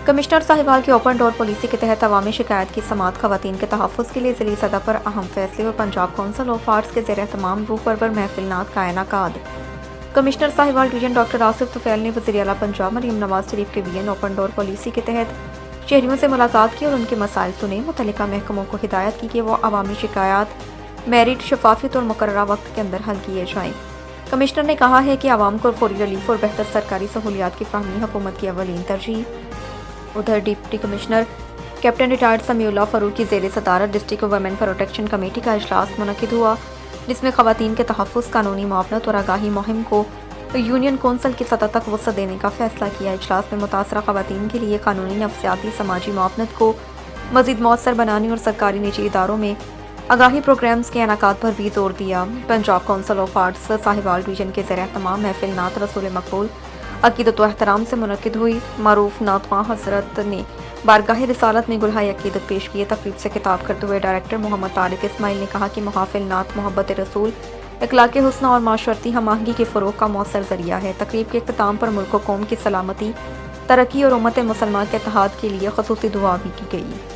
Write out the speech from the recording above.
Commissioner Sahiwal की open door policy के तहत अवामी शिकायत की समाअत खवातीन के तहफ़्फ़ुज़ के लिए ज़िली सतह पर अहम फैसले और पंजाब कौंसिल ऑफ आर्ट्स के ज़ेर एहतमाम रूह परवर महफिलनात का इनेकाद। Commissioner Sahiwal division doctor Asif Tufail ने वज़ीर आला पंजाब मरीम नवाज शरीफ के वीएन ओपन डोर पॉलिसी के तहत शहरियों से मुलाकात की और उनके मसाइल सुने। मुतल्लिका महकमों को हिदायत की कि वो अवामी शिकायत मेरिट, शफाफियत और मुकर्ररा वक्त के अंदर हल किए जाएँ। कमिश्नर ने कहा है कि आवाम को फौरी रिलीफ और बेहतर सरकारी सहूलियात की फ़राहमी हुकूमत की अवलीन तरजीह। उधर deputy commissioner captain retired Samiullah Farooq की ज़ेर सदारत डिस्ट्रिक्ट वुमेन प्रोटेक्शन कमेटी का इजलास मुनक़िद हुआ, जिसमें ख़वातीन के तहफ़्फ़ुज़, कानूनी मुआवनत और आगाही मुहिम को यूनियन कौंसिल की सतह तक वसअत देने का फ़ैसला किया। इजलास में मुतासरा ख़वातीन के लिए कानूनी, नफ्सियाती, समाजी मुआवनत को मज़ीद मौसर बनाने और सरकारी निजी इदारों में आगाही प्रोग्राम्स के इनेकाद पर भी जोर दिया। Punjab council of arts Sahiwal division के ज़ेर एहतमाम महफिल नात रसूल मकबूल अकीदत व एहतराम से मुनक़िद हुई। मारूफ नातवां हज़रत ने बारगाह रिसालत में गुलहाए अकीदत पेश किए। तकरीब से खिताब करते हुए डायरेक्टर मोहम्मद तारिक इस्माइल ने कहा कि मुहाफ़िल नात मोहब्बत रसूल, इखलाक़ हुस्न और माशरती हमआहंगी के फ़रोग़ का मौसर ज़रिया है। तकरीब के इख्तिताम पर मुल्क व कौम की सलामती, तरक्की और उम्मत मुसलमान के इत्तेहाद के लिए ख़ुसूसी दुआ भी की गई।